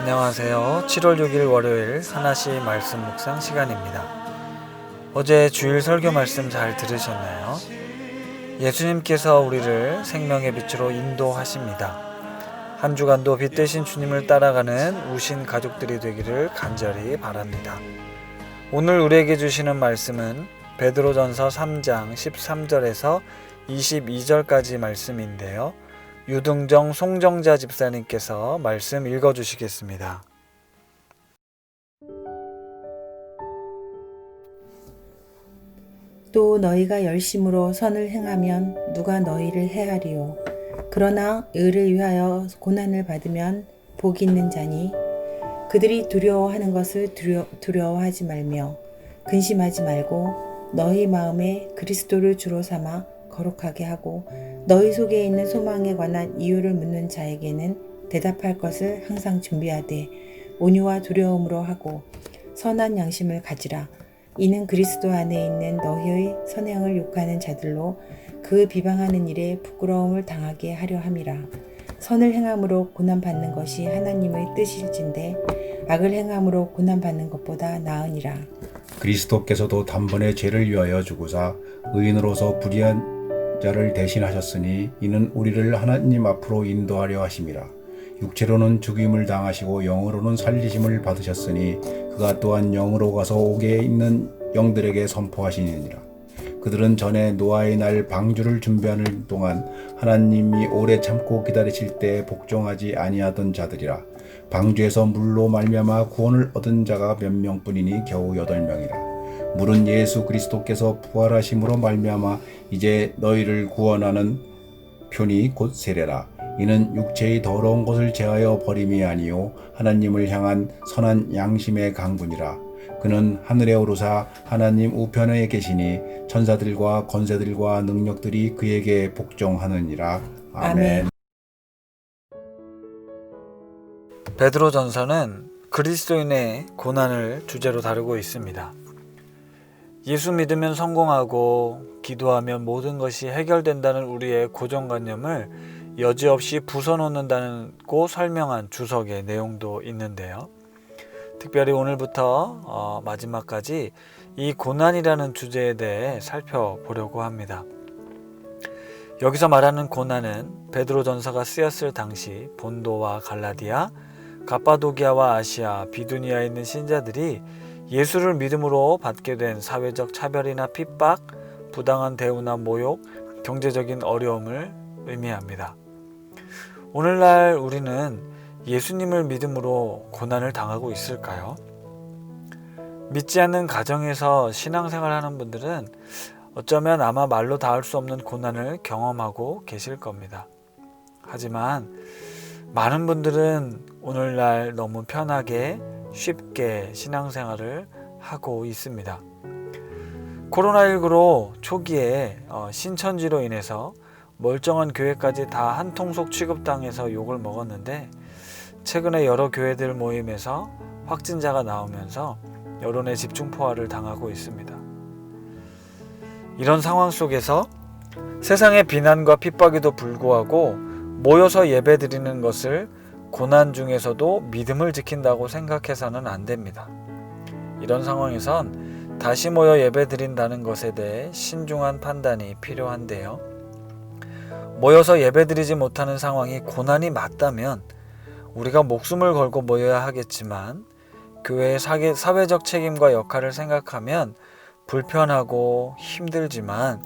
안녕하세요. 7월 6일 월요일 하나씩 말씀 묵상 시간입니다. 어제 주일 설교 말씀 잘 들으셨나요? 예수님께서 우리를 생명의 빛으로 인도하십니다. 한 주간도 빛 대신 주님을 따라가는 우신 가족들이 되기를 간절히 바랍니다. 오늘 우리에게 주시는 말씀은 베드로전서 3장 13절에서 22절까지 말씀인데요. 유등정 송정자 집사님께서 말씀 읽어주시겠습니다. 또 너희가 열심으로 선을 행하면 누가 너희를 해하리요. 그러나 의를 위하여 고난을 받으면 복이 있는 자니 그들이 두려워하는 것을 두려워하지 말며 근심하지 말고 너희 마음에 그리스도를 주로 삼아 거룩하게 하고 너희 속에 있는 소망에 관한 이유를 묻는 자에게는 대답할 것을 항상 준비하되 온유와 두려움으로 하고 선한 양심을 가지라. 이는 그리스도 안에 있는 너희의 선행을 욕하는 자들로 그 비방하는 일에 부끄러움을 당하게 하려 함이라. 선을 행함으로 고난받는 것이 하나님의 뜻일진데 악을 행함으로 고난받는 것보다 나으니라. 그리스도께서도 단번에 죄를 위하여 죽으사 의인으로서 불의한 자를 대신하셨으니 이는 우리를 하나님 앞으로 인도하려 하심이라. 육체로는 죽임을 당하시고 영으로는 살리심을 받으셨으니 그가 또한 영으로 가서 옥에 있는 영들에게 선포하시니라. 그들은 전에 노아의 날 방주를 준비하는 동안 하나님이 오래 참고 기다리실 때 복종하지 아니하던 자들이라. 방주에서 물로 말미암아 구원을 얻은 자가 몇 명뿐이니 겨우 8명이라. 물은 예수 그리스도께서 부활하심으로 말미암아 이제 너희를 구원하는 표니 곧 세례라. 이는 육체의 더러운 것을 제하여 버림이 아니요 하나님을 향한 선한 양심의 강군이라. 그는 하늘에 오르사 하나님 우편에 계시니 천사들과 권세들과 능력들이 그에게 복종하느니라. 아멘. 베드로전서는 그리스도인의 고난을 주제로 다루고 있습니다. 예수 믿으면 성공하고 기도하면 모든 것이 해결된다는 우리의 고정관념을 여지없이 부숴놓는다고 설명한 주석의 내용도 있는데요. 특별히 오늘부터 마지막까지 이 고난이라는 주제에 대해 살펴보려고 합니다. 여기서 말하는 고난은 베드로전서가 쓰였을 당시 본도와 갈라디아, 갑바도기아와 아시아, 비두니아에 있는 신자들이 예수를 믿음으로 받게 된 사회적 차별이나 핍박, 부당한 대우나 모욕, 경제적인 어려움을 의미합니다. 오늘날 우리는 예수님을 믿음으로 고난을 당하고 있을까요? 믿지 않는 가정에서 신앙생활하는 분들은 어쩌면 아마 말로 닿을 수 없는 고난을 경험하고 계실 겁니다. 하지만 많은 분들은 오늘날 너무 편하게 쉽게 신앙생활을 하고 있습니다. 코로나19로 초기에 신천지로 인해서 멀쩡한 교회까지 다 한 통속 취급당해서 욕을 먹었는데 최근에 여러 교회들 모임에서 확진자가 나오면서 여론의 집중포화를 당하고 있습니다. 이런 상황 속에서 세상의 비난과 핍박에도 불구하고 모여서 예배드리는 것을 고난 중에서도 믿음을 지킨다고 생각해서는 안 됩니다. 이런 상황에선 다시 모여 예배드린다는 것에 대해 신중한 판단이 필요한데요. 모여서 예배드리지 못하는 상황이 고난이 맞다면 우리가 목숨을 걸고 모여야 하겠지만 교회의 사회적 책임과 역할을 생각하면 불편하고 힘들지만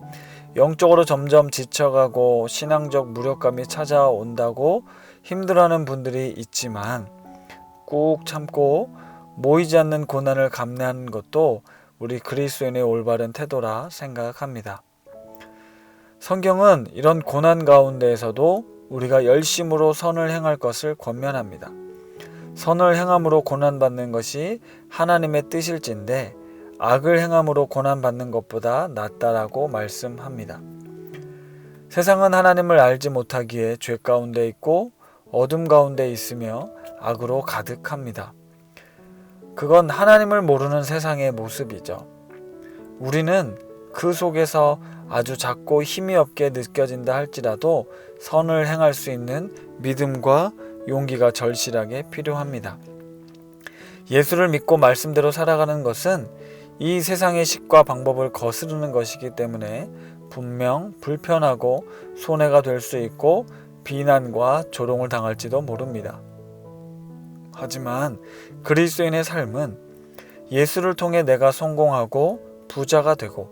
영적으로 점점 지쳐가고 신앙적 무력감이 찾아온다고 힘들어하는 분들이 있지만 꾹 참고 모이지 않는 고난을 감내하는 것도 우리 그리스도인의 올바른 태도라 생각합니다. 성경은 이런 고난 가운데에서도 우리가 열심으로 선을 행할 것을 권면합니다. 선을 행함으로 고난받는 것이 하나님의 뜻일진데 악을 행함으로 고난받는 것보다 낫다라고 말씀합니다. 세상은 하나님을 알지 못하기에 죄 가운데 있고 어둠 가운데 있으며 악으로 가득합니다. 그건 하나님을 모르는 세상의 모습이죠. 우리는 그 속에서 아주 작고 힘이 없게 느껴진다 할지라도 선을 행할 수 있는 믿음과 용기가 절실하게 필요합니다. 예수를 믿고 말씀대로 살아가는 것은 이 세상의 식과 방법을 거스르는 것이기 때문에 분명 불편하고 손해가 될 수 있고 비난과 조롱을 당할지도 모릅니다. 하지만 그리스도인의 삶은 예수를 통해 내가 성공하고 부자가 되고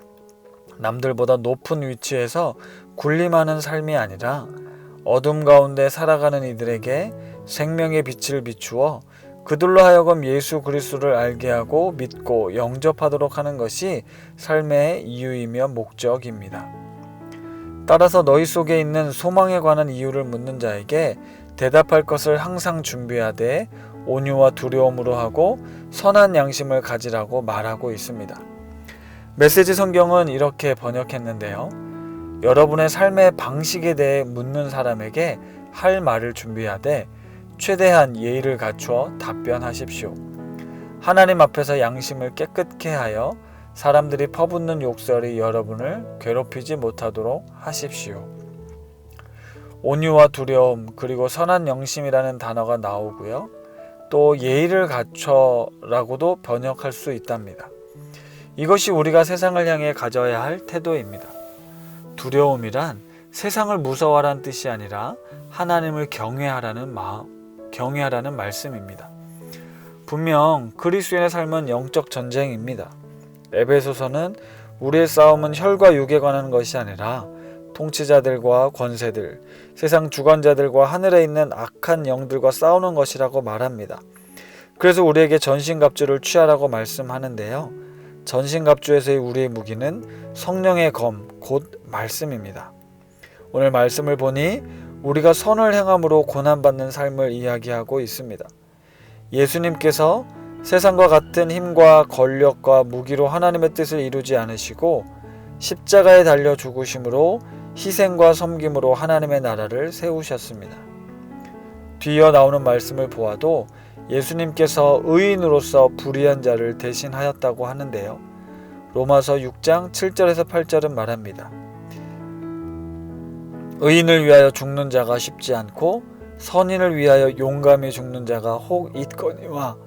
남들보다 높은 위치에서 군림하는 삶이 아니라 어둠 가운데 살아가는 이들에게 생명의 빛을 비추어 그들로 하여금 예수 그리스도를 알게 하고 믿고 영접하도록 하는 것이 삶의 이유이며 목적입니다. 따라서 너희 속에 있는 소망에 관한 이유를 묻는 자에게 대답할 것을 항상 준비하되 온유와 두려움으로 하고 선한 양심을 가지라고 말하고 있습니다. 메시지 성경은 이렇게 번역했는데요. 여러분의 삶의 방식에 대해 묻는 사람에게 할 말을 준비하되 최대한 예의를 갖추어 답변하십시오. 하나님 앞에서 양심을 깨끗게 하여 사람들이 퍼붓는 욕설이 여러분을 괴롭히지 못하도록 하십시오. 온유와 두려움 그리고 선한 영심이라는 단어가 나오고요. 또 예의를 갖춰라고도 번역할 수 있답니다. 이것이 우리가 세상을 향해 가져야 할 태도입니다. 두려움이란 세상을 무서워하라는 뜻이 아니라 하나님을 경외하라는 말씀입니다. 분명 그리스도인의 삶은 영적 전쟁입니다. 에베소서는 우리의 싸움은 혈과 육에 관한 것이 아니라 통치자들과 권세들, 세상 주관자들과 하늘에 있는 악한 영들과 싸우는 것이라고 말합니다. 그래서 우리에게 전신갑주를 취하라고 말씀하는데요. 전신갑주에서의 우리의 무기는 성령의 검, 곧 말씀입니다. 오늘 말씀을 보니 우리가 선을 행함으로 고난받는 삶을 이야기하고 있습니다. 예수님께서 세상과 같은 힘과 권력과 무기로 하나님의 뜻을 이루지 않으시고 십자가에 달려 죽으심으로 희생과 섬김으로 하나님의 나라를 세우셨습니다. 뒤이어 나오는 말씀을 보아도 예수님께서 의인으로서 불의한 자를 대신하였다고 하는데요. 로마서 6장 7절에서 8절은 말합니다. 의인을 위하여 죽는 자가 쉽지 않고 선인을 위하여 용감히 죽는 자가 혹 있거니와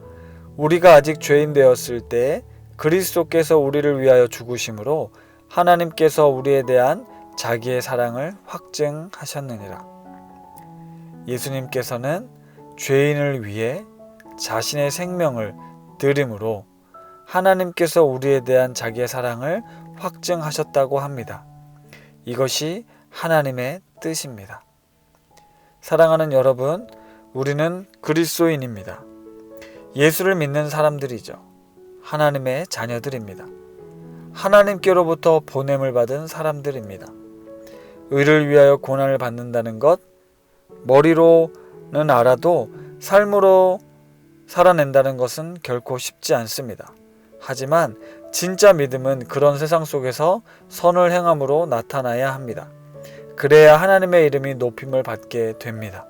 우리가 아직 죄인 되었을 때 그리스도께서 우리를 위하여 죽으심으로 하나님께서 우리에 대한 자기의 사랑을 확증하셨느니라. 예수님께서는 죄인을 위해 자신의 생명을 드림으로 하나님께서 우리에 대한 자기의 사랑을 확증하셨다고 합니다. 이것이 하나님의 뜻입니다. 사랑하는 여러분, 우리는 그리스도인입니다. 예수를 믿는 사람들이죠. 하나님의 자녀들입니다. 하나님께로부터 보냄을 받은 사람들입니다. 의를 위하여 고난을 받는다는 것, 머리로는 알아도 삶으로 살아낸다는 것은 결코 쉽지 않습니다. 하지만 진짜 믿음은 그런 세상 속에서 선을 행함으로 나타나야 합니다. 그래야 하나님의 이름이 높임을 받게 됩니다.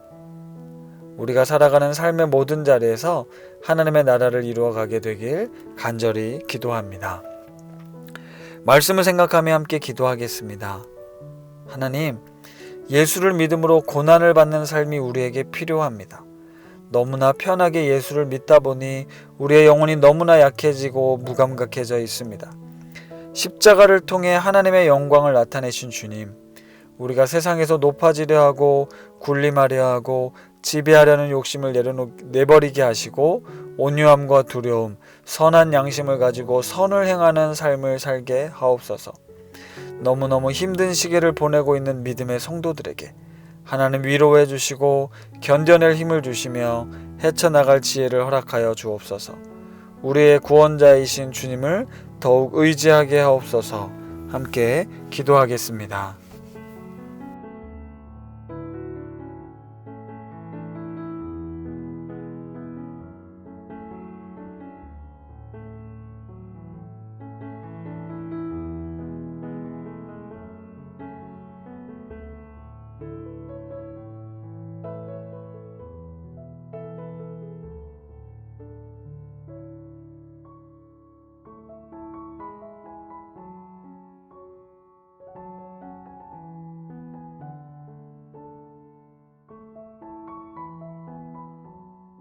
우리가 살아가는 삶의 모든 자리에서 하나님의 나라를 이루어가게 되길 간절히 기도합니다. 말씀을 생각하며 함께 기도하겠습니다. 하나님, 예수를 믿음으로 고난을 받는 삶이 우리에게 필요합니다. 너무나 편하게 예수를 믿다 보니 우리의 영혼이 너무나 약해지고 무감각해져 있습니다. 십자가를 통해 하나님의 영광을 나타내신 주님, 우리가 세상에서 높아지려 하고 군림하려 하고 지배하려는 욕심을 내버리게 하시고 온유함과 두려움, 선한 양심을 가지고 선을 행하는 삶을 살게 하옵소서. 너무너무 힘든 시기를 보내고 있는 믿음의 성도들에게 하나님 위로해 주시고 견뎌낼 힘을 주시며 헤쳐나갈 지혜를 허락하여 주옵소서. 우리의 구원자이신 주님을 더욱 의지하게 하옵소서. 함께 기도하겠습니다.